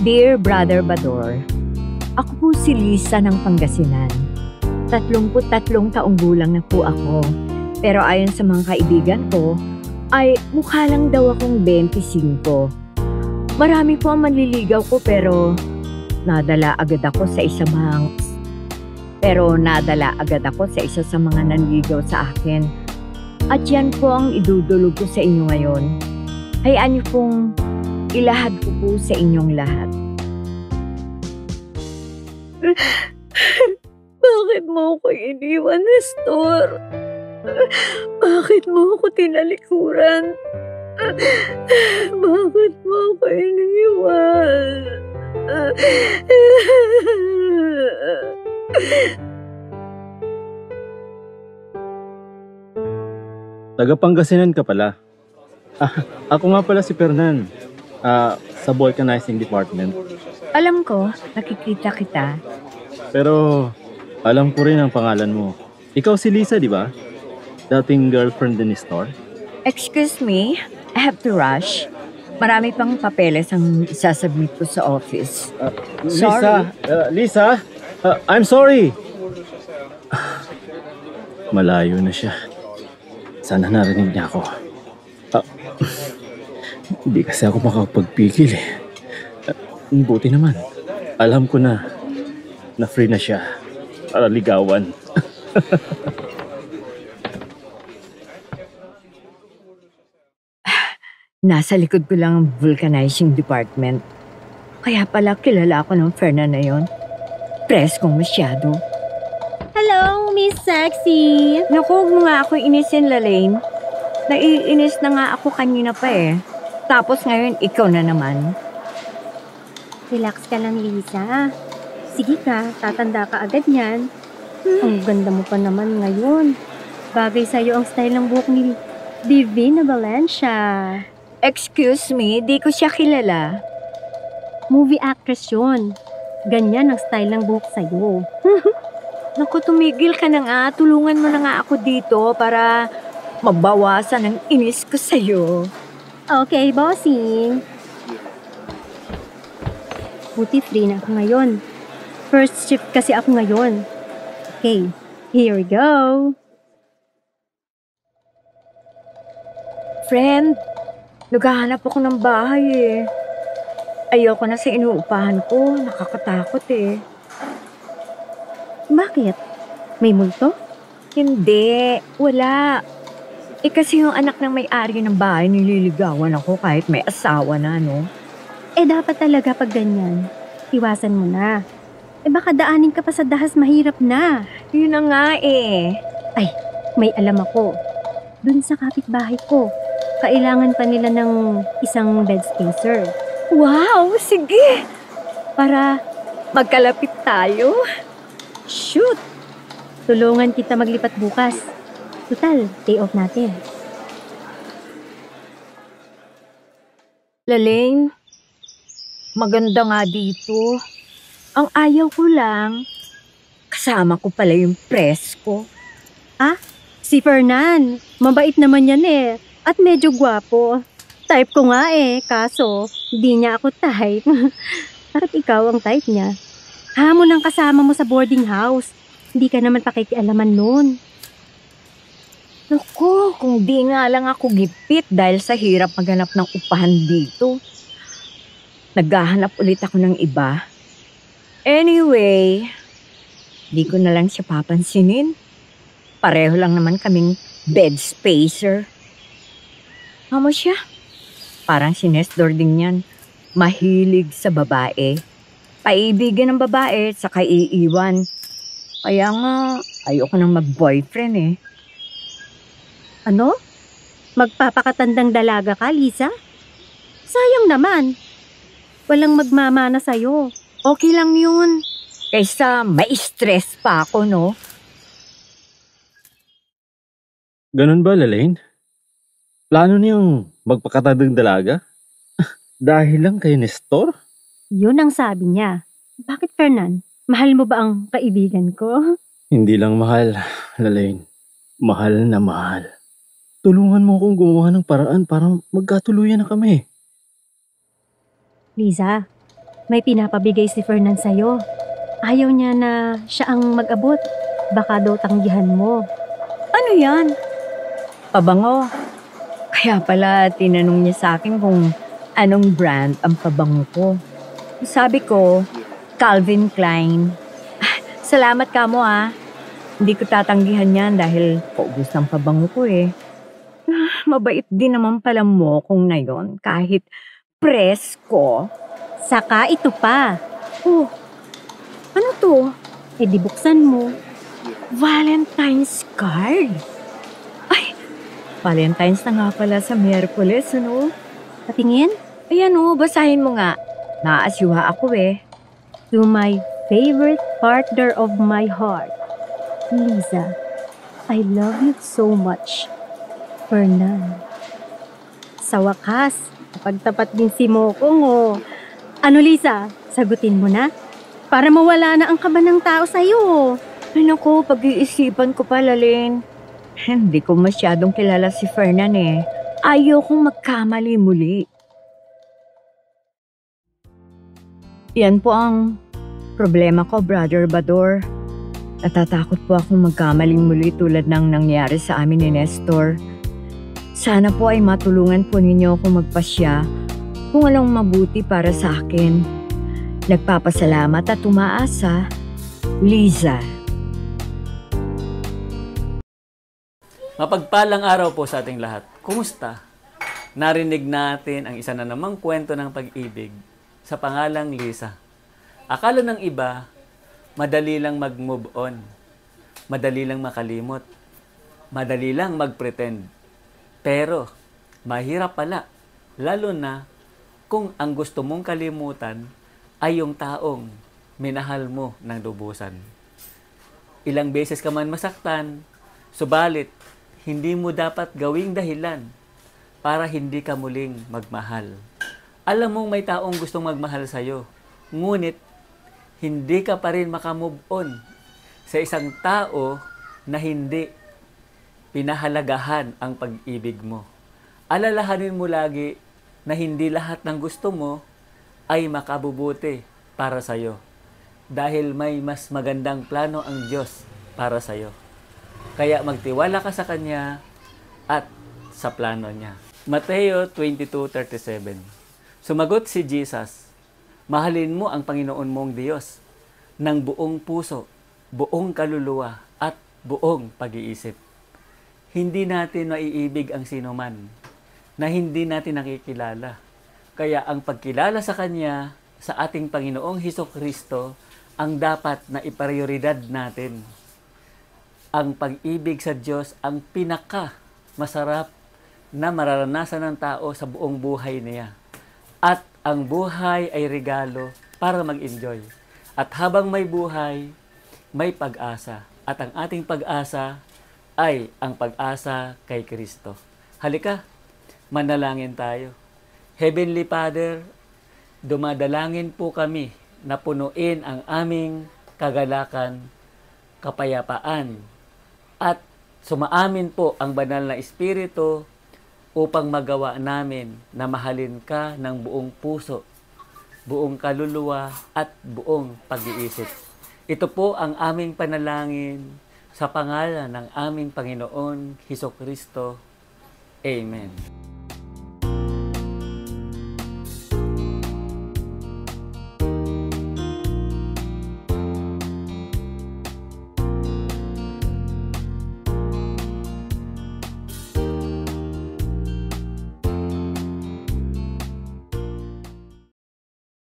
Dear Brother Bador, ako po si Lisa ng Pangasinan. 33 taong gulang na po ako. Pero ayon sa mga kaibigan ko, ay mukha lang daw akong 25. Marami po ang manliligaw ko pero nadala agad ako sa isa sa mga nanligaw sa akin. At yan po ang idudulog ko sa inyo ngayon. Hayaan niyo pong ilahad ko po sa inyong lahat. Bakit mo ako iniwan, Nestor? Bakit mo ako tinalikuran? Bakit mo ako iniwan? Taga Pangasinan ka pala. Ako nga pala si Fernan. Sa vulcanizing department. Alam ko, nakikita kita. Pero alam ko rin ang pangalan mo. Ikaw si Lisa, di ba? Dating girlfriend din ni Nestor. Excuse me, I have to rush. Marami pang papeles ang isasubmit ko sa office. Sorry. Lisa, I'm sorry. Malayo na siya. Sana narinig niya ako. Hindi kasi ako makapagpigil eh. Buti naman. Alam ko na free na siya para ligawan. Nasa likod ko lang ang vulcanizing department. Kaya pala kilala ako ng Fernan na yon. Preskong masyado. Hello, Miss Sexy! Naku, huwag mo nga ako inisin, Lalaine. Naiinis na nga ako kanina pa eh. Tapos ngayon, ikaw na naman. Relax ka lang, Lisa. Sige ka, tatanda ka agad yan. Ang ganda mo pa naman ngayon. Bagay sa'yo ang style ng buhok ni Divina Valencia. Excuse me, di ko siya kilala. Movie actress yun. Ganyan ang style ng buhok sa'yo. Naku, tumigil ka na nga. Tulungan mo na nga ako dito para mabawasan ang inis ko sa'yo. Okay, bossing. Buti free na ako ngayon. First shift kasi ako ngayon. Okay, here we go. Friend, naghahanap ako ng bahay eh. Ayoko na sa inuupahan ko. Nakakatakot eh. Bakit? May multo? Hindi, wala. Kasi yung anak ng may-ari ng bahay nililigawan ako kahit may asawa na, no? Dapat talaga pag ganyan. Iwasan mo na. Baka daanin ka pa sa dahas mahirap na. Yun na nga eh. Ay, may alam ako. Dun sa kapitbahay ko, kailangan pa nila ng isang bed spacer. Wow, sige! Para magkalapit tayo. Shoot! Tulungan kita maglipat bukas. Total, day off natin. Lalaine, maganda nga dito. Ang ayaw ko lang, kasama ko pala yung presko. Si Fernan. Mabait naman yan eh. At medyo gwapo. Type ko nga eh, kaso di niya ako type. Bakit ikaw ang type niya? Hamon ang kasama mo sa boarding house. Hindi ka naman pakikialaman nun. Naku, kung di nga lang ako gipit dahil sa hirap maghanap ng upahan dito. Naghahanap ulit ako ng iba. Anyway, di ko na lang siya papansinin. Pareho lang naman kaming bed spacer. Amo siya? Parang si Nestor din yan. Mahilig sa babae. Paibigan ng babae at saka iiwan. Kaya nga, ayoko nang mag-boyfriend eh. Ano? Magpapakatandang dalaga ka, Lisa? Sayang naman. Walang magmamana sa'yo. Okay lang yun. Kaysa mai-stress pa ako, no? Ganun ba, Lalaine? Plano niyang magpakatandang dalaga? Dahil lang kay Nestor? Yun ang sabi niya. Bakit, Fernan? Mahal mo ba ang kaibigan ko? Hindi lang mahal, Lalaine. Mahal na mahal. Tulungan mo akong gumawa ng paraan para magkatuluyan na kami. Lisa, May pinapabigay si Fernan sa'yo. Ayaw niya na siya ang mag-abot. Baka daw tanggihan mo. Ano yan? Pabango. Kaya pala tinanong niya sa akin kung anong brand ang pabango ko. Sabi ko, Calvin Klein. Salamat ka mo ah. Hindi ko tatanggihan yan dahil paubos ng pabango ko eh. Mabait din naman pala mo kung na yon kahit presko. Saka ito pa. Oh, ano to? E di buksan mo. Valentine's card? Ay, Valentine's na nga pala sa Miyerkules, ano? Patingin? Ayan oh, basahin mo nga. Naasyuha ako eh. To my favorite partner of my heart, Liza, I love you so much. Fernan. Sa wakas, napagtapat din si Mokong oh. Ano Liza, sagutin mo na? Para mawala na ang kaba ng tao sa'yo. Ay naku, pag-iisipan ko pa, Lalin. Hindi ko masyadong kilala si Fernan eh. Ayaw kong magkamali muli. Yan po ang problema ko, Brother Bador. Natatakot po akong magkamaling muli tulad ng nangyari sa amin ni Nestor. Sana po ay matulungan po ninyo akong magpasya kung walang mabuti para sa akin. Nagpapasalamat at umaasa, Liza. Mapagpalang araw po sa ating lahat. Kumusta? Narinig natin ang isa na namang kwento ng pag-ibig sa pangalang Liza. Akala ng iba, madali lang mag-move on. Madali lang makalimot. Madali lang mag-pretend. Pero, mahirap pala. Lalo na kung ang gusto mong kalimutan ay yung taong minahal mo ng lubusan. Ilang beses ka man masaktan, subalit, hindi mo dapat gawing dahilan para hindi ka muling magmahal. Alam mong may taong gustong magmahal sa'yo, ngunit hindi ka pa rin makamove on sa isang tao na hindi pinahalagahan ang pag-ibig mo. Alalahanin mo lagi na hindi lahat ng gusto mo ay makabubuti para sa'yo. Dahil may mas magandang plano ang Diyos para sa'yo. Kaya magtiwala ka sa Kanya at sa plano niya. Mateo 22:37. Sumagot si Jesus, mahalin mo ang Panginoon mong Diyos ng buong puso, buong kaluluwa at buong pag-iisip. Hindi natin maiibig ang sinuman na hindi natin nakikilala. Kaya ang pagkilala sa Kanya, sa ating Panginoong Hesukristo, ang dapat na iprioridad natin. Ang pag-ibig sa Diyos ang pinaka masarap na mararanasan ng tao sa buong buhay niya. At ang buhay ay regalo para mag-enjoy. At habang may buhay, may pag-asa. At ang ating pag-asa ay ang pag-asa kay Kristo. Halika, manalangin tayo. Heavenly Father, dumadalangin po kami na punuin ang aming kagalakan, kapayapaan, at sumaamin po ang banal na Espiritu upang magawa namin na mahalin ka ng buong puso, buong kaluluwa at buong pag-iisip. Ito po ang aming panalangin sa pangalan ng aming Panginoon Hesukristo. Amen.